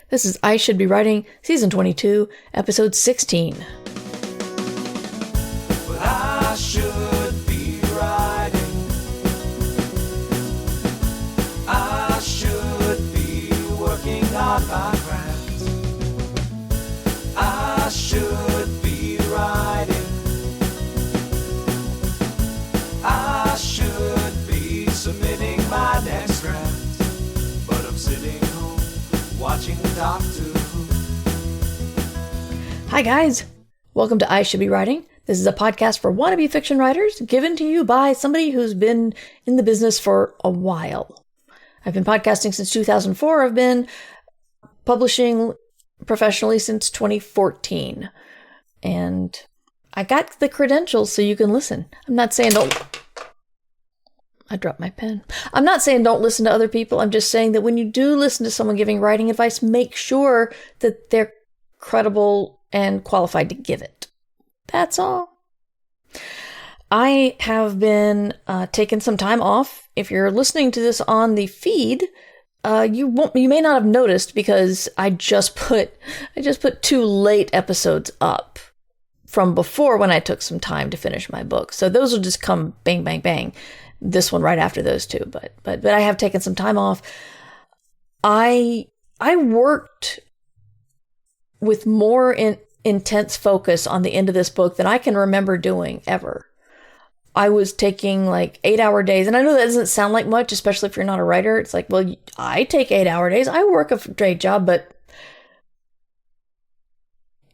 This is I Should Be Writing, Season 22, Episode 16. Well, I should be writing. I should be working on my craft. I should be writing. I should be submitting my next draft. But I'm sitting home watching Doctor Who. Hi guys, welcome to I Should Be Writing. This is a podcast for wannabe fiction writers given to you by somebody who's been in the business for a while. I've been podcasting since 2004. I've been publishing professionally since 2014. And I got the credentials so you can listen. I'm not saying I dropped my pen. I'm not saying don't listen to other people. I'm just saying that when you do listen to someone giving writing advice, make sure that they're credible and qualified to give it. That's all. I have been taking some time off. If you're listening to this on the feed, you may not have noticed because I just put 2 late episodes up from before when I took some time to finish my book. So those will just come bang, bang, bang. This one right after those two, but I have taken some time off. I worked with more intense focus on the end of this book than I can remember doing ever. I was taking like 8-hour days, and I know that doesn't sound like much, especially if you're not a writer. It's like, well, I take 8-hour days. I work a day job, but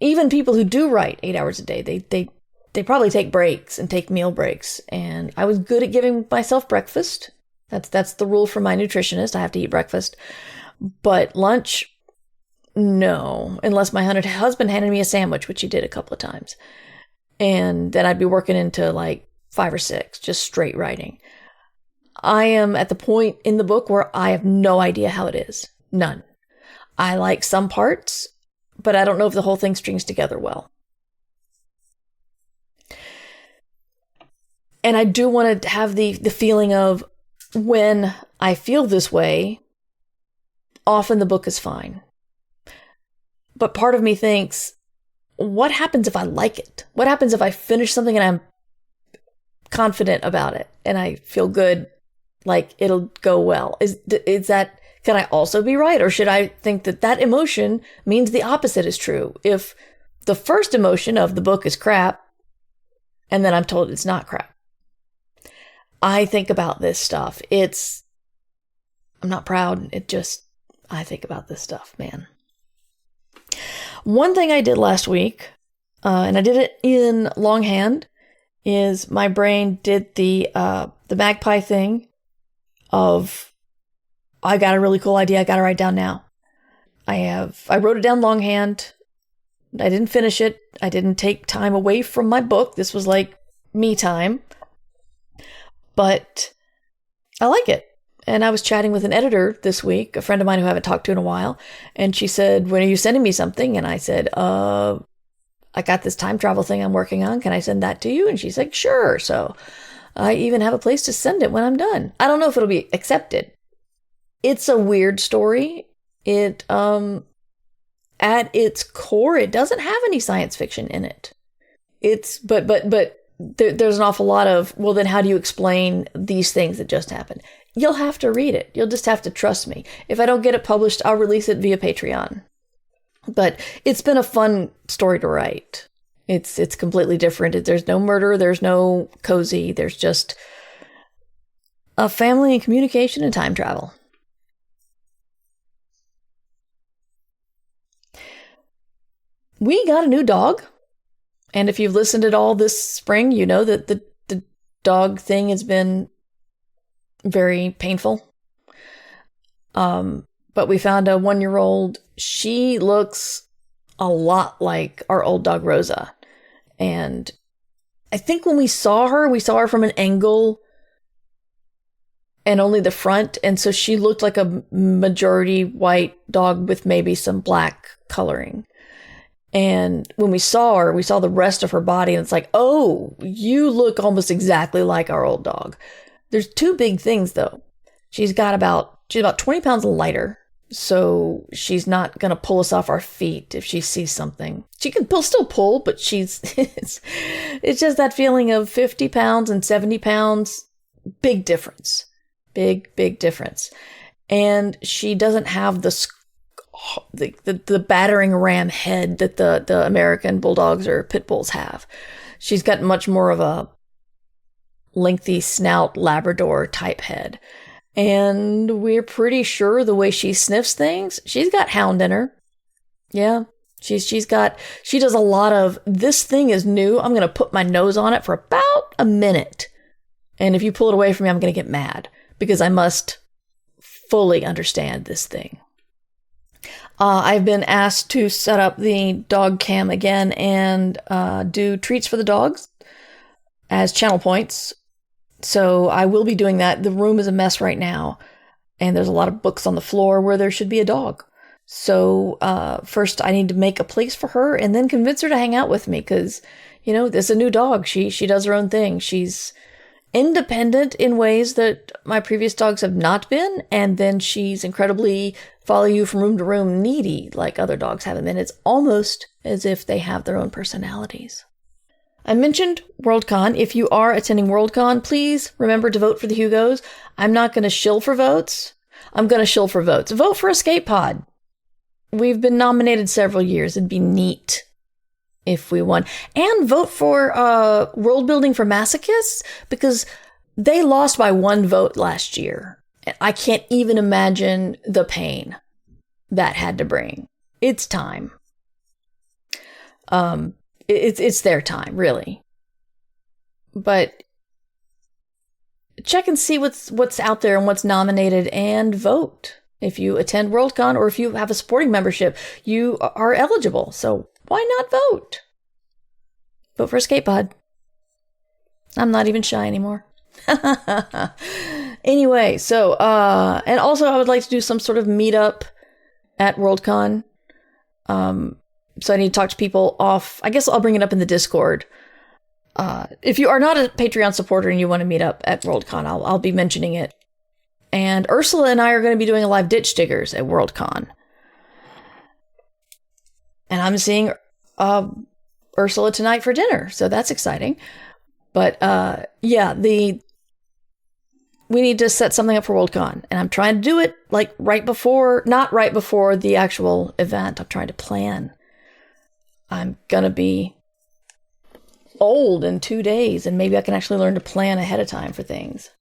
even people who do write 8 hours a day, they probably take breaks and take meal breaks. And I was good at giving myself breakfast. That's the rule for my nutritionist. I have to eat breakfast. But lunch, no. Unless my husband handed me a sandwich, which he did a couple of times. And then I'd be working into like 5 or 6, just straight writing. I am at the point in the book where I have no idea how it is. None. I like some parts, but I don't know if the whole thing strings together well. And I do want to have the feeling of when I feel this way, often the book is fine. But part of me thinks, what happens if I like it? What happens if I finish something and I'm confident about it and I feel good, like it'll go well? Is that, can I also be right? Or should I think that emotion means the opposite is true? If the first emotion of the book is crap, and then I'm told it's not crap. I think about this stuff. I'm not proud. I think about this stuff, man. One thing I did last week, and I did it in longhand, is my brain did the magpie thing of, I got a really cool idea. I got to write down now. I wrote it down longhand. I didn't finish it. I didn't take time away from my book. This was like me time. But I like it. And I was chatting with an editor this week, a friend of mine who I haven't talked to in a while. And she said, when are you sending me something? And I said, I got this time travel thing I'm working on. Can I send that to you? And she's like, sure. So I even have a place to send it when I'm done. I don't know if it'll be accepted. It's a weird story. It, at its core, it doesn't have any science fiction in it. But there's an awful lot of, well, then how do you explain these things that just happened? You'll have to read it. You'll just have to trust me. If I don't get it published, I'll release it via Patreon. But it's been a fun story to write. It's completely different. There's no murder. There's no cozy. There's just a family and communication and time travel. We got a new dog. And if you've listened at all this spring, you know that the dog thing has been very painful. But we found a 1-year-old. She looks a lot like our old dog, Rosa. And I think when we saw her from an angle and only the front. And so she looked like a majority white dog with maybe some black coloring. And when we saw her, we saw the rest of her body, and it's like, oh, you look almost exactly like our old dog. There's 2 big things, though. She's about 20 pounds lighter. So she's not going to pull us off our feet if she sees something. She can still pull, but it's just that feeling of 50 pounds and 70 pounds. Big difference. Big difference. And she doesn't have the battering ram head that the American bulldogs or pit bulls have. She's got much more of a lengthy snout Labrador type head. And we're pretty sure the way she sniffs things, she's got hound in her. Yeah. She does a lot of, this thing is new. I'm going to put my nose on it for about a minute. And if you pull it away from me, I'm going to get mad because I must fully understand this thing. I've been asked to set up the dog cam again and do treats for the dogs as channel points. So I will be doing that. The room is a mess right now, and there's a lot of books on the floor where there should be a dog. So first I need to make a place for her and then convince her to hang out with me because, this is a new dog. She does her own thing. She's independent in ways that my previous dogs have not been, and then she's incredibly follow you from room to room needy like other dogs haven't been. It's almost as if they have their own personalities. I mentioned Worldcon. If you are attending Worldcon, please remember to vote for the Hugos. I'm not going to shill for votes. I'm going to shill for votes. Vote for Escape Pod. We've been nominated several years. It'd be neat if we won. And vote for World Building for Masochists because they lost by 1 vote last year. I can't even imagine the pain that had to bring. It's time. It's their time, really. But check and see what's out there and what's nominated and vote. If you attend Worldcon or if you have a supporting membership, you are eligible. So why not vote? Vote for Escape Pod. I'm not even shy anymore. Anyway, so, and also I would like to do some sort of meetup at Worldcon. So I need to talk to people off. I guess I'll bring it up in the Discord. If you are not a Patreon supporter and you want to meet up at Worldcon, I'll be mentioning it. And Ursula and I are going to be doing a live Ditch Diggers at Worldcon. And I'm seeing Ursula tonight for dinner, so that's exciting. But yeah, we need to set something up for Worldcon, and I'm trying to do it like not right before the actual event. I'm trying to plan. I'm gonna be old in 2 days, and maybe I can actually learn to plan ahead of time for things.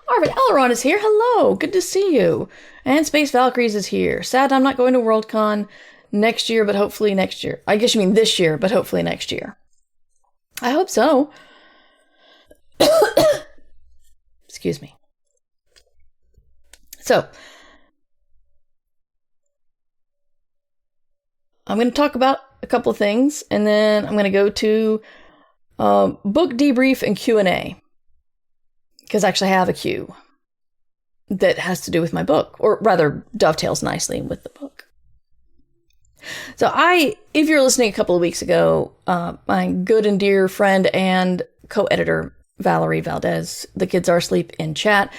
Arvid Elrond is here. Hello, good to see you. And Space Valkyries is here. Sad I'm not going to Worldcon next year, but hopefully next year. I guess you mean this year, but hopefully next year. I hope so. Excuse me. So, I'm going to talk about a couple of things, and then I'm going to go to book debrief and Q&A. Because I actually have a Q that has to do with my book, or rather dovetails nicely with the book. So if you're listening a couple of weeks ago, my good and dear friend and co-editor, Valerie Valdez, The Kids Are Asleep in chat,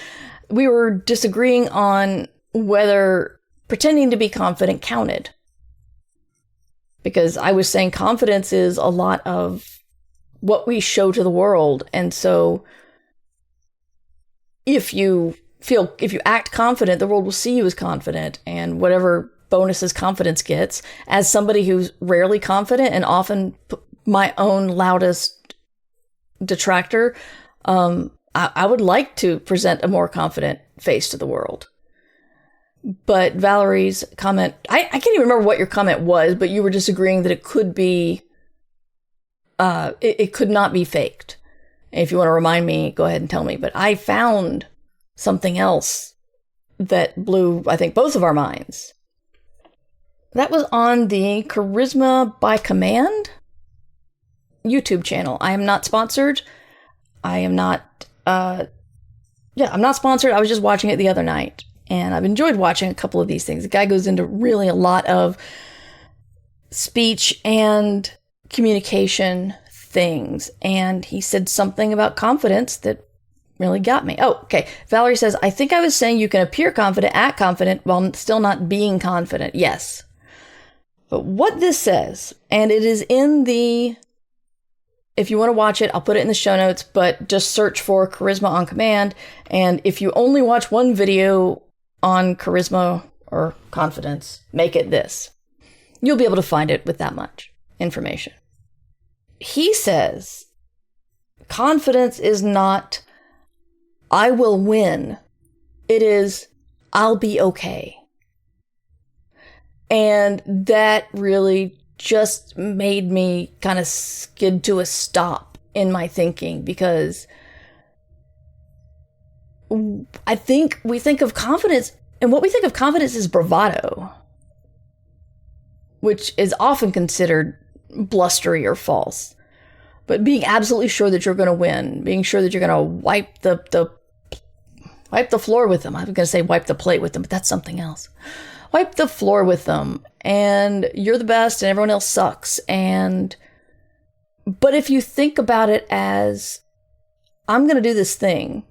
we were disagreeing on whether pretending to be confident counted. Because I was saying confidence is a lot of what we show to the world. And so if you act confident, the world will see you as confident, and whatever bonuses confidence gets. As somebody who's rarely confident and often my own loudest detractor, I would like to present a more confident face to the world. But Valerie's comment, I can't even remember what your comment was, but you were disagreeing that it could be, it could not be faked. If you want to remind me, go ahead and tell me. But I found something else that blew, I think, both of our minds. That was on the Charisma by Command YouTube channel. I am not sponsored. I'm not sponsored. I was just watching it the other night, and I've enjoyed watching a couple of these things. The guy goes into really a lot of speech and communication things, and he said something about confidence that really got me. Oh, okay. Valerie says, I think I was saying you can appear confident, act confident, while still not being confident. Yes. But what this says, and it is in the, if you want to watch it, I'll put it in the show notes, but just search for Charisma on Command. And if you only watch one video on charisma or confidence, make it this. You'll be able to find it with that much information. He says, confidence is not, I will win. It is, I'll be okay. And that really just made me kind of skid to a stop in my thinking, because I think we think of confidence, and what we think of confidence is bravado, which is often considered blustery or false. But being absolutely sure that you're going to win, being sure that you're going to wipe the floor with them. I was going to say wipe the plate with them, but that's something else. Wipe the floor with them, and you're the best and everyone else sucks. But if you think about it as, I'm going to do this thing,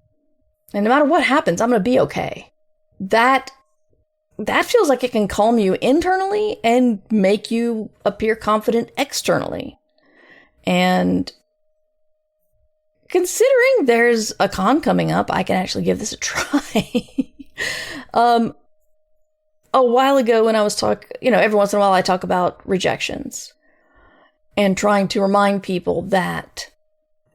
and no matter what happens, I'm going to be okay. That feels like it can calm you internally and make you appear confident externally. And considering there's a con coming up, I can actually give this a try. A while ago when I was every once in a while I talk about rejections and trying to remind people that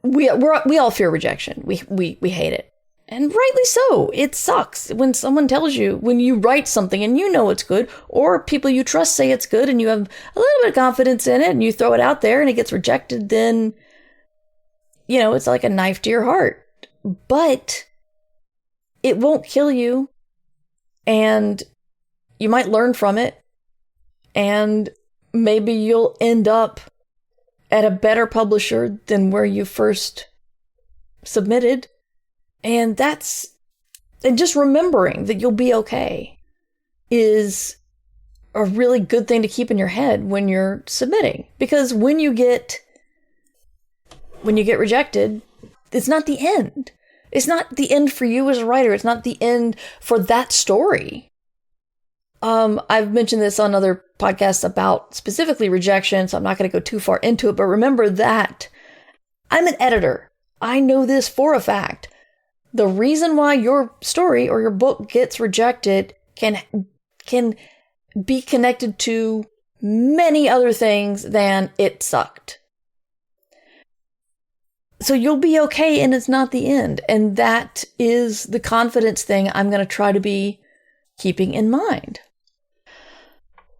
we all fear rejection. We hate it. And rightly so. It sucks when someone tells you, when you write something and you know it's good, or people you trust say it's good and you have a little bit of confidence in it and you throw it out there and it gets rejected, then, it's like a knife to your heart. But it won't kill you, and you might learn from it, and maybe you'll end up at a better publisher than where you first submitted. And just remembering that you'll be okay is a really good thing to keep in your head when you're submitting. Because when you get rejected, it's not the end. It's not the end for you as a writer. It's not the end for that story. I've mentioned this on other podcasts about specifically rejection, so I'm not going to go too far into it, but remember that I'm an editor. I know this for a fact. The reason why your story or your book gets rejected can be connected to many other things than it sucked. So you'll be okay, and it's not the end. And that is the confidence thing I'm going to try to be keeping in mind.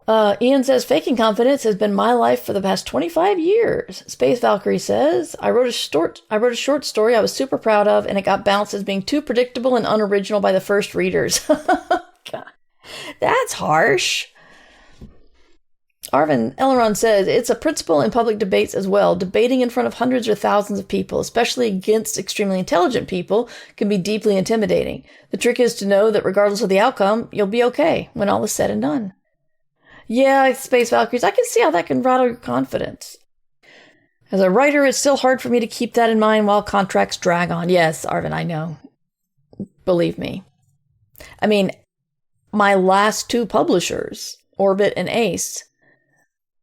Ian says, faking confidence has been my life for the past 25 years. Space Valkyrie says, I wrote a short story I was super proud of, and it got bounced as being too predictable and unoriginal by the first readers. God, that's harsh. Arvin Elleron says, it's a principle in public debates as well. Debating in front of hundreds or thousands of people, especially against extremely intelligent people, can be deeply intimidating. The trick is to know that regardless of the outcome, you'll be okay when all is said and done. Yeah, Space Valkyries, I can see how that can rattle your confidence. As a writer, it's still hard for me to keep that in mind while contracts drag on. Yes, Arvin, I know. Believe me. I mean, my last two publishers, Orbit and Ace,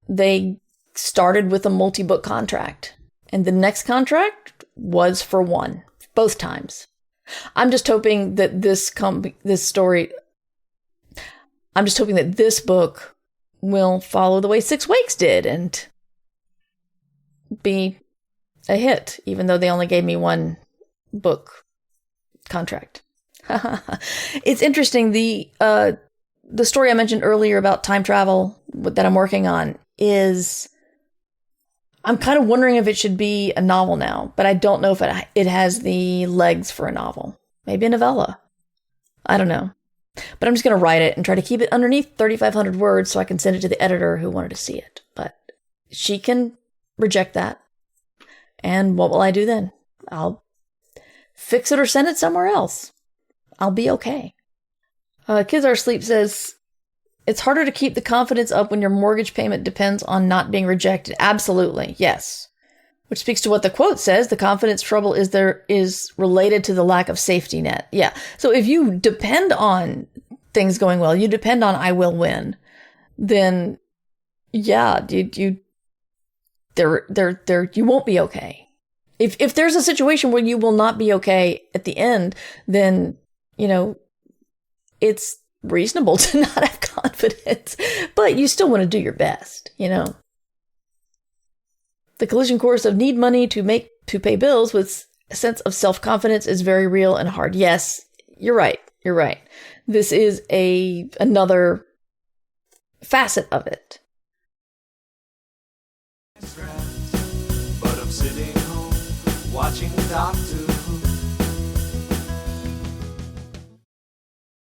they started with a multi-book contract. And the next contract was for one, both times. I'm just hoping that this book will follow the way Six Wakes did and be a hit, even though they only gave me one book contract. It's interesting. The story I mentioned earlier about time travel that I'm working on is, I'm kind of wondering if it should be a novel now, but I don't know if it has the legs for a novel. Maybe a novella. I don't know. But I'm just going to write it and try to keep it underneath 3,500 words so I can send it to the editor who wanted to see it. But she can reject that. And what will I do then? I'll fix it or send it somewhere else. I'll be okay. Kids Are Asleep says, it's harder to keep the confidence up when your mortgage payment depends on not being rejected. Absolutely, yes. which speaks to what the quote says. The confidence trouble is related to the lack of safety net. Yeah. So if you depend on things going well, you depend on I will win, then yeah, you won't be okay. If there's a situation where you will not be okay at the end, then, it's reasonable to not have confidence, but you still want to do your best, The collision course of need money to pay bills with a sense of self-confidence is very real and hard. Yes, you're right. You're right. This is another facet of it. But I'm sitting home watching Doctor Who.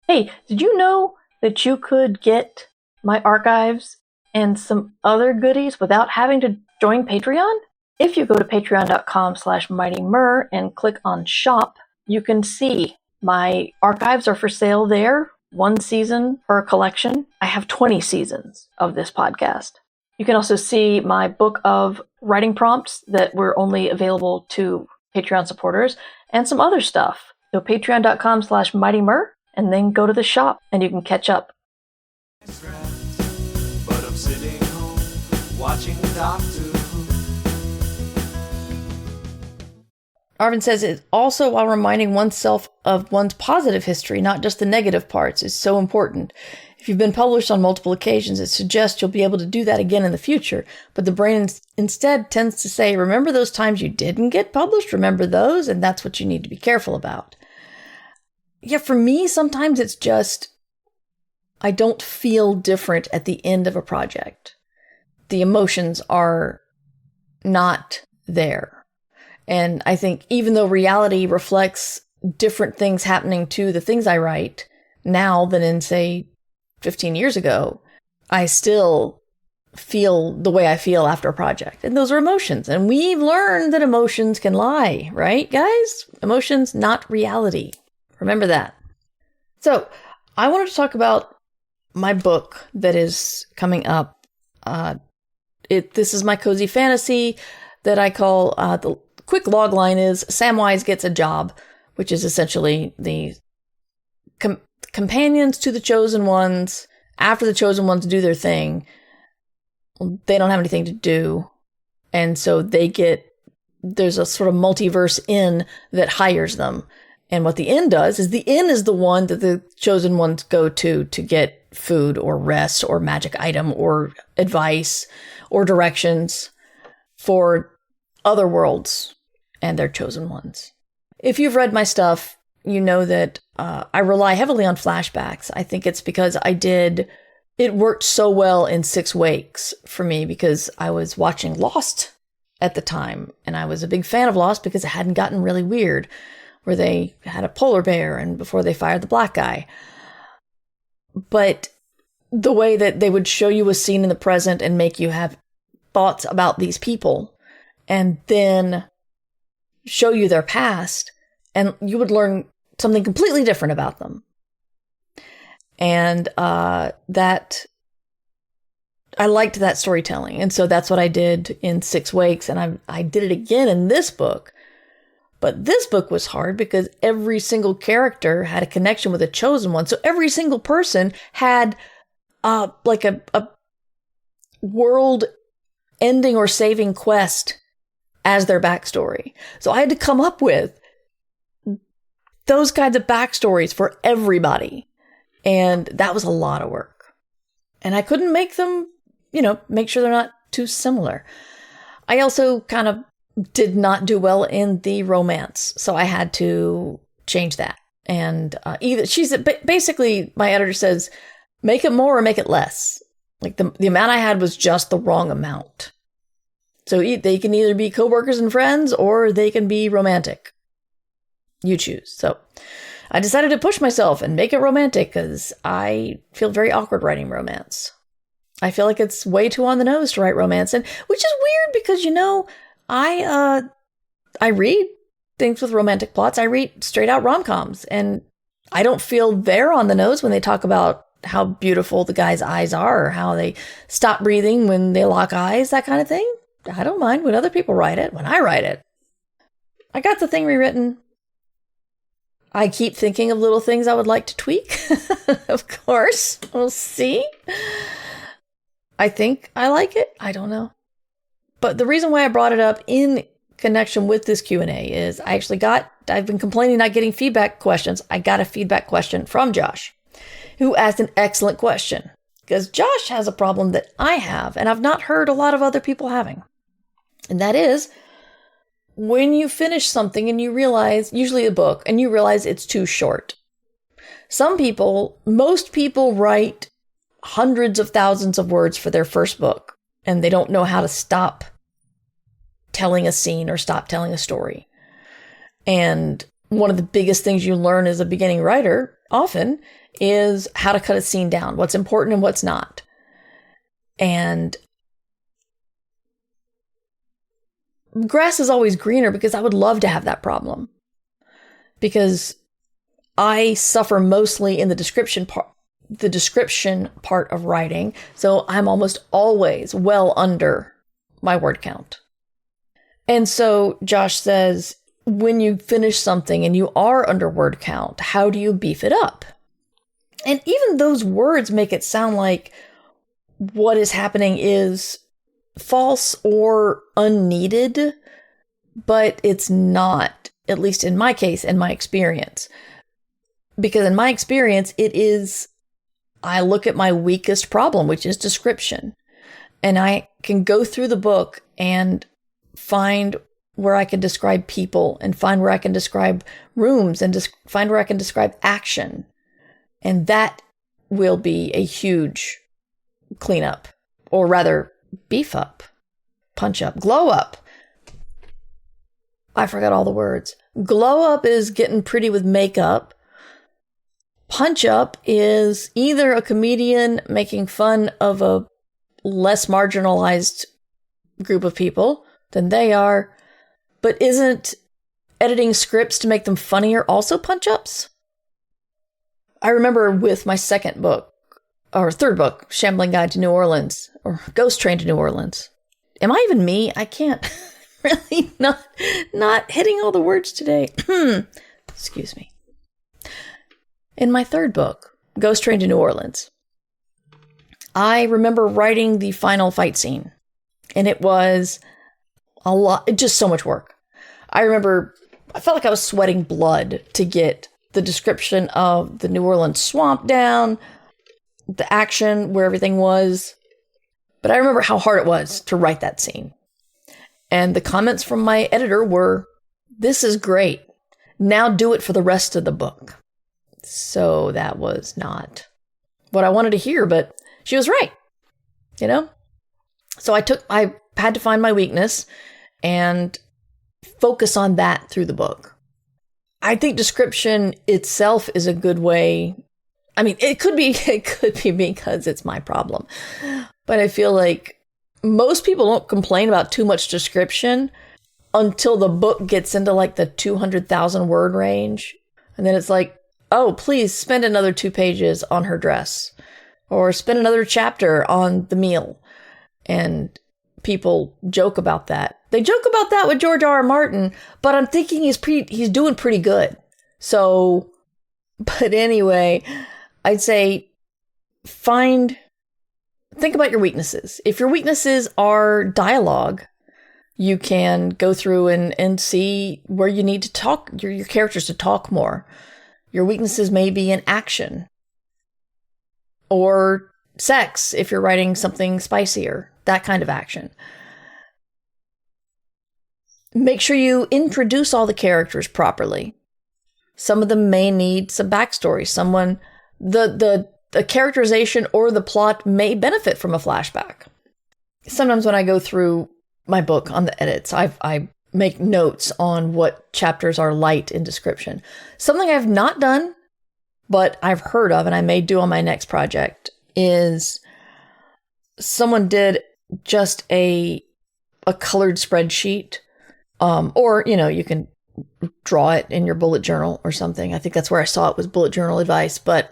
Hey, did you know that you could get my archives and some other goodies without having to join Patreon? If you go to patreon.com/mightymur and click on shop, you can see my archives are for sale there. 1 season per collection. I have 20 seasons of this podcast. You can also see my book of writing prompts that were only available to Patreon supporters and some other stuff. So patreon.com/mightymur and then go to the shop and you can catch up. But I'm sitting home watching Doctor Who. Arvin says it also, while reminding oneself of one's positive history, not just the negative parts, is so important. If you've been published on multiple occasions, it suggests you'll be able to do that again in the future. But the brain instead tends to say, remember those times you didn't get published? Remember those? And that's what you need to be careful about. Yeah, for me, sometimes it's just, I don't feel different at the end of a project. The emotions are not there. And I think even though reality reflects different things happening to the things I write now than in, say, 15 years ago, I still feel the way I feel after a project. And those are emotions. And we've learned that emotions can lie, right, guys? Emotions, not reality. Remember that. So I wanted to talk about my book that is coming up. This is my cozy fantasy that I call the quick log line is Samwise Gets a Job, which is essentially the companions to the Chosen Ones. After the Chosen Ones do their thing, they don't have anything to do. And so there's a sort of multiverse inn that hires them. And what the inn does is the inn is the one that the Chosen Ones go to get food or rest or magic item or advice or directions for other worlds and their Chosen Ones. If you've read my stuff, you know that I rely heavily on flashbacks. I think it's because it worked so well in 6 Wakes for me because I was watching Lost at the time. And I was a big fan of Lost because it hadn't gotten really weird, where they had a polar bear and before they fired the black guy. But the way that they would show you a scene in the present and make you have thoughts about these people and then show you their past, and you would learn something completely different about them. And that I liked that storytelling. And so that's what I did in 6 Wakes. And I did it again in this book. But this book was hard because every single character had a connection with a Chosen One. So every single person had like a world ending or saving quest as their backstory. So I had to come up with those kinds of backstories for everybody. And that was a lot of work. And I couldn't make them, make sure they're not too similar. I also kind of did not do well in the romance. So I had to change that. And basically my editor says, make it more or make it less. Like the amount I had was just the wrong amount. So they can either be coworkers and friends or they can be romantic. You choose. So I decided to push myself and make it romantic because I feel very awkward writing romance. I feel like it's way too on the nose to write romance, and which is weird because, I read things with romantic plots. I read straight out rom-coms, and I don't feel they're on the nose when they talk about how beautiful the guy's eyes are or how they stop breathing when they lock eyes, that kind of thing. I don't mind when other people write it, when I write it. I got the thing rewritten. I keep thinking of little things I would like to tweak. Of course. We'll see. I think I like it. I don't know. But the reason why I brought it up in connection with this Q&A is I've been complaining not getting feedback questions. I got a feedback question from Josh, who asked an excellent question. Because Josh has a problem that I have, and I've not heard a lot of other people having. And that is, when you finish something and you realize, usually a book, and you realize it's too short. Most people write hundreds of thousands of words for their first book, and they don't know how to stop telling a scene or stop telling a story. And one of the biggest things you learn as a beginning writer often is how to cut a scene down, what's important and what's not. And grass is always greener, because I would love to have that problem. Because I suffer mostly in the description part of writing, so I'm almost always well under my word count. And so Josh says, when you finish something and you are under word count, how do you beef it up? And even those words make it sound like what is happening is false or unneeded, but it's not, at least in my case, in my experience. Because in my experience, I look at my weakest problem, which is description. And I can go through the book and find where I can describe people, and find where I can describe rooms, and find where I can describe action. And that will be a huge cleanup, or rather beef up, punch up, glow up. I forgot all the words. Glow up is getting pretty with makeup. Punch up is either a comedian making fun of a less marginalized group of people than they are, but isn't editing scripts to make them funnier also punch ups? I remember with my second book, or third book, Shambling Guide to New Orleans, or Ghost Train to New Orleans. Am I even me? I can't really not hitting all the words today. Excuse me. In my third book, Ghost Train to New Orleans, I remember writing the final fight scene, and it was a lot, just so much work. I felt like I was sweating blood to get the description of the New Orleans swamp down, the action, where everything was. But I remember how hard it was to write that scene. And the comments from my editor were, "This is great. Now do it for the rest of the book." So that was not what I wanted to hear, but she was right, you know? So I had to find my weakness and focus on that through the book. I think description itself is a good way. I mean, it could be because it's my problem, but I feel like most people don't complain about too much description until the book gets into like the 200,000 word range. And then it's like, oh, please spend another 2 pages on her dress, or spend another chapter on the meal. And people joke about that. They joke about that with George R.R. Martin, but I'm thinking he's doing pretty good. So, but anyway, I'd say think about your weaknesses. If your weaknesses are dialogue, you can go through and see where you need to talk, your characters to talk more. Your weaknesses may be in action or sex, if you're writing something spicier, that kind of action. Make sure you introduce all the characters properly. Some of them may need some backstory. The characterization or the plot may benefit from a flashback. Sometimes when I go through my book on the edits, I make notes on what chapters are light in description. Something I've not done, but I've heard of and I may do on my next project is someone did just a colored spreadsheet, or, you can draw it in your bullet journal or something. I think that's where I saw it, was bullet journal advice, but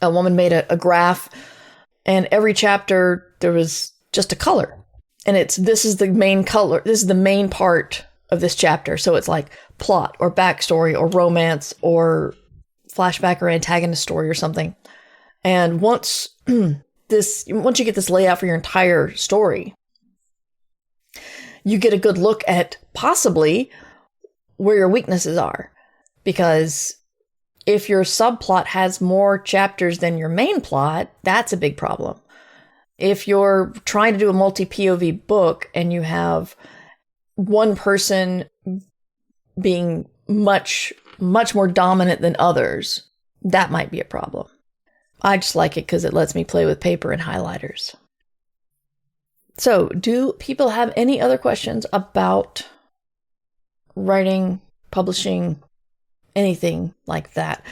a woman made a graph, and every chapter there was just a color. And this is the main color. This is the main part of this chapter. So it's like plot or backstory or romance or flashback or antagonist story or something. And once you get this layout for your entire story, you get a good look at possibly where your weaknesses are. Because if your subplot has more chapters than your main plot, that's a big problem. If you're trying to do a multi-POV book and you have one person being much, much more dominant than others, that might be a problem. I just like it because it lets me play with paper and highlighters. So, do people have any other questions about writing, publishing, anything like that?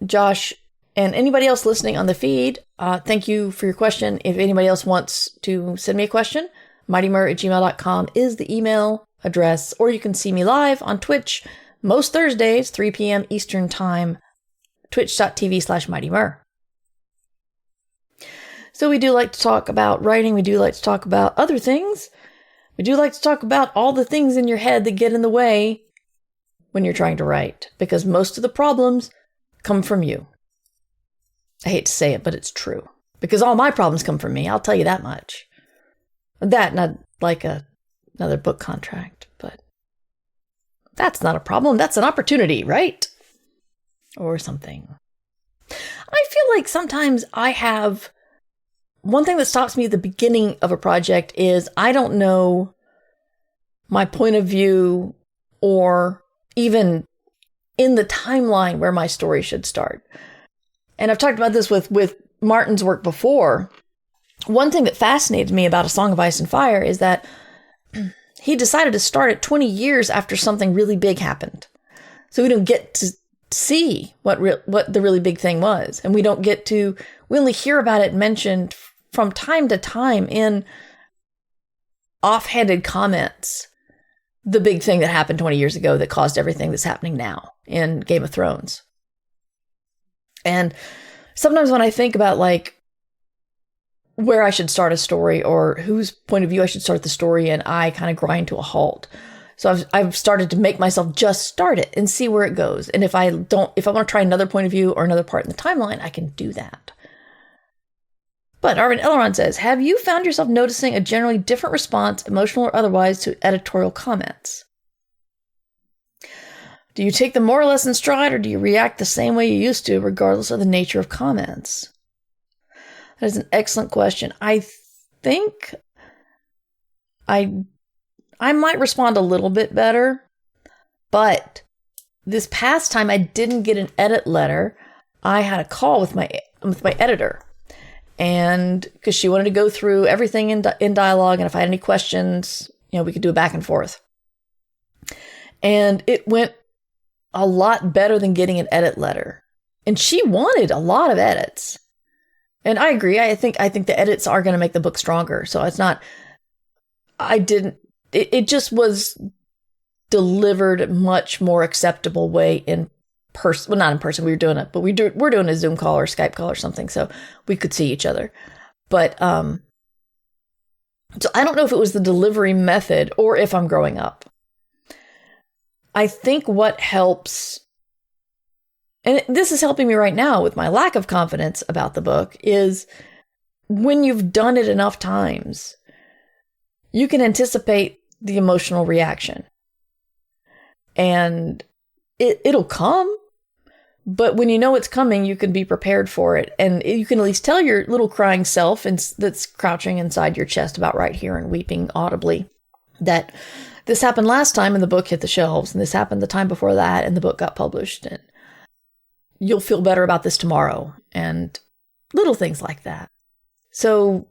Josh and anybody else listening on the feed, thank you for your question. If anybody else wants to send me a question, mightymur@gmail.com is the email address, or you can see me live on Twitch most Thursdays, 3 p.m. Eastern Time, twitch.tv/mightymur. So we do like to talk about writing. We do like to talk about other things. We do like to talk about all the things in your head that get in the way when you're trying to write, because most of the problems come from you. I hate to say it, but it's true. Because all my problems come from me, I'll tell you that much. That, not like another book contract, but that's not a problem. That's an opportunity, right? Or something. I feel like sometimes I have... One thing that stops me at the beginning of a project is I don't know my point of view or even in the timeline where my story should start. And I've talked about this with Martin's work before. One thing that fascinated me about A Song of Ice and Fire is that he decided to start it 20 years after something really big happened. So we don't get to see what the really big thing was. And we only hear about it mentioned from time to time in offhanded comments. The big thing that happened 20 years ago that caused everything that's happening now in Game of Thrones. And sometimes when I think about like where I should start a story or whose point of view I should start the story in, I kind of grind to a halt. So I've started to make myself just start it and see where it goes. And if I want to try another point of view or another part in the timeline, I can do that. But Arvin Elrond says, have you found yourself noticing a generally different response, emotional or otherwise, to editorial comments? Do you take them more or less in stride, or do you react the same way you used to, regardless of the nature of comments? That is an excellent question. I think I might respond a little bit better, but this past time I didn't get an edit letter. I had a call with my editor. And because she wanted to go through everything in dialogue, and if I had any questions, we could do a back and forth. And it went a lot better than getting an edit letter. And she wanted a lot of edits. And I agree. I think the edits are going to make the book stronger. So it's not, it just was delivered much more acceptable way in person. Well, not in person. We were doing it, but we're doing a Zoom call or Skype call or something, so we could see each other. But so I don't know if it was the delivery method or if I'm growing up. I think what helps, and this is helping me right now with my lack of confidence about the book, is when you've done it enough times, you can anticipate the emotional reaction. And it'll come, but when you know it's coming, you can be prepared for it. And you can at least tell your little crying self that's crouching inside your chest about right here and weeping audibly that this happened last time and the book hit the shelves, and this happened the time before that and the book got published, and you'll feel better about this tomorrow, and little things like that. So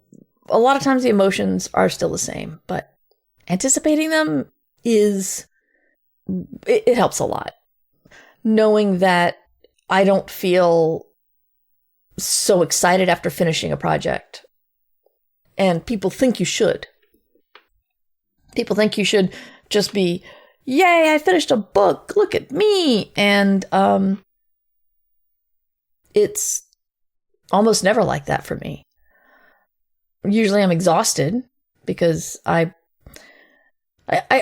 a lot of times the emotions are still the same, but anticipating them it helps a lot. Knowing that I don't feel so excited after finishing a project. And people think you should. People think you should just be, yay, I finished a book, look at me. And it's almost never like that for me. Usually I'm exhausted because I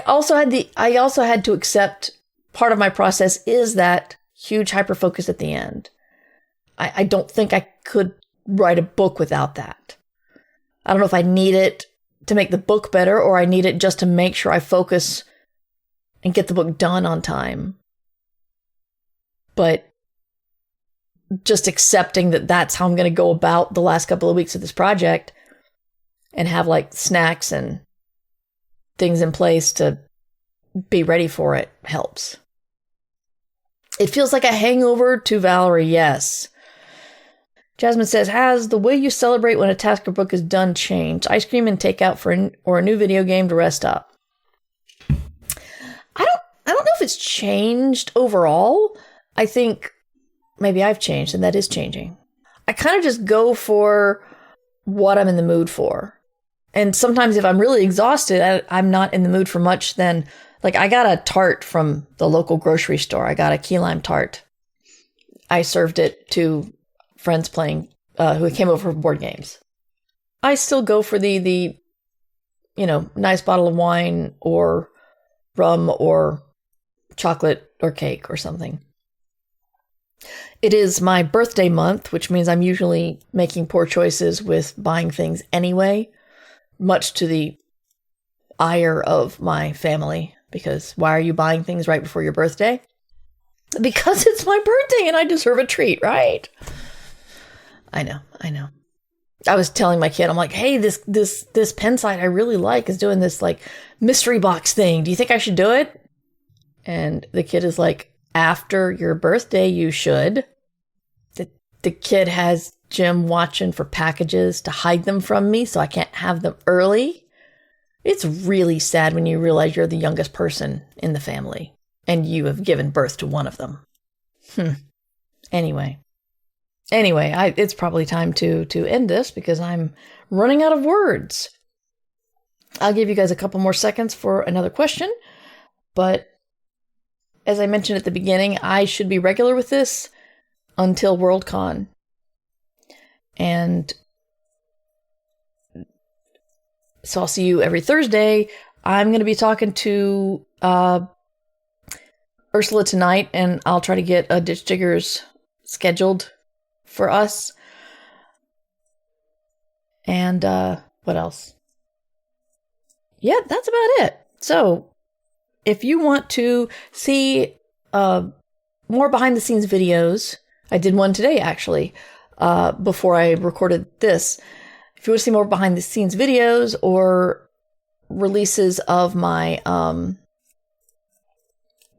also had to accept part of my process is that huge hyper focus at the end. I don't think I could write a book without that. I don't know if I need it to make the book better or I need it just to make sure I focus and get the book done on time. But just accepting that that's how I'm going to go about the last couple of weeks of this project and have like snacks and things in place to be ready for it helps. It feels like a hangover to Valerie, yes. Jasmine says, has the way you celebrate when a task or book is done changed? Ice cream and takeout or a new video game to rest up? I don't know if it's changed overall. I think maybe I've changed, and that is changing. I kind of just go for what I'm in the mood for. And sometimes if I'm really exhausted, I'm not in the mood for much, then like I got a tart from the local grocery store. I got a key lime tart. I served it to friends playing, who came over for board games. I still go for the nice bottle of wine or rum or chocolate or cake or something. It is my birthday month, which means I'm usually making poor choices with buying things anyway, much to the ire of my family, because why are you buying things right before your birthday? Because it's my birthday and I deserve a treat, right? I know. I was telling my kid, I'm like, hey, this pen site I really like is doing this like mystery box thing. Do you think I should do it? And the kid is like, after your birthday, you should. The kid has Jim watching for packages to hide them from me so I can't have them early. It's really sad when you realize you're the youngest person in the family and you have given birth to one of them. Anyway, it's probably time to end this because I'm running out of words. I'll give you guys a couple more seconds for another question, but as I mentioned at the beginning, I should be regular with this until Worldcon. And so I'll see you every Thursday. I'm going to be talking to Ursula tonight, and I'll try to get a Ditch Diggers scheduled for us. And what else? Yeah, that's about it. So if you want to see more behind the scenes videos, I did one today actually, before I recorded this. If you want to see more behind the scenes videos or releases of my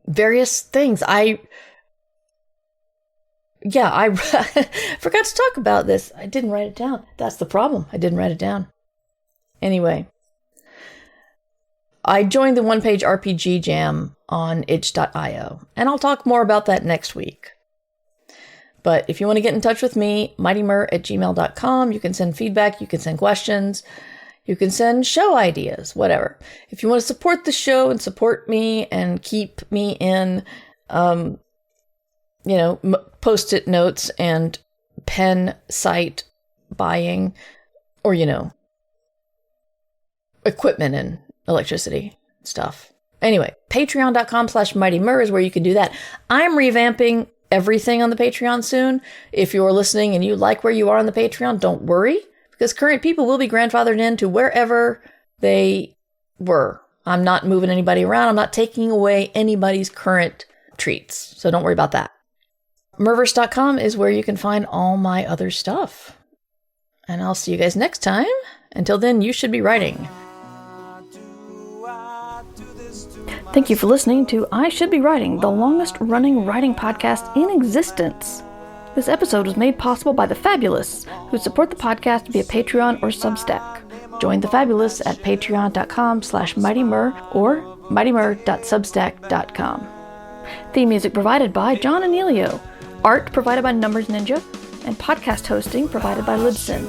various things, I forgot to talk about this. I didn't write it down. That's the problem. I didn't write it down. Anyway, I joined the one-page RPG jam on itch.io, and I'll talk more about that next week. But if you want to get in touch with me, mightymur@gmail.com. You can send feedback, you can send questions, you can send show ideas, whatever. If you want to support the show and support me and keep me in, post-it notes and pen site buying, or, equipment and electricity stuff. Anyway, patreon.com/mightymur is where you can do that. I'm revamping everything on the Patreon soon. If you're listening and you like where you are on the Patreon, don't worry, because current people will be grandfathered into wherever they were. I'm not moving anybody around. I'm not taking away anybody's current treats. So don't worry about that. Murverse.com is where you can find all my other stuff. And I'll see you guys next time. Until then, you should be writing. Thank you for listening to I Should Be Writing, the longest-running writing podcast in existence. This episode was made possible by the Fabulous, who support the podcast via Patreon or Substack. Join the Fabulous at patreon.com/mightymur or mightymur.substack.com. Theme music provided by John Anelio, art provided by Numbers Ninja, and podcast hosting provided by Libsyn.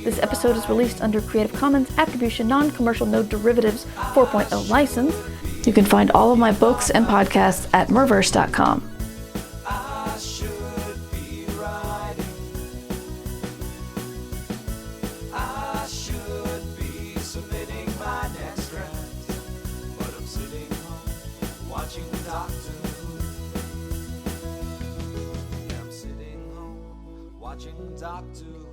This episode is released under Creative Commons Attribution Non-Commercial No Derivatives 4.0 license. You can find all of my books and podcasts at murverse.com. I should be submitting Doctor Who.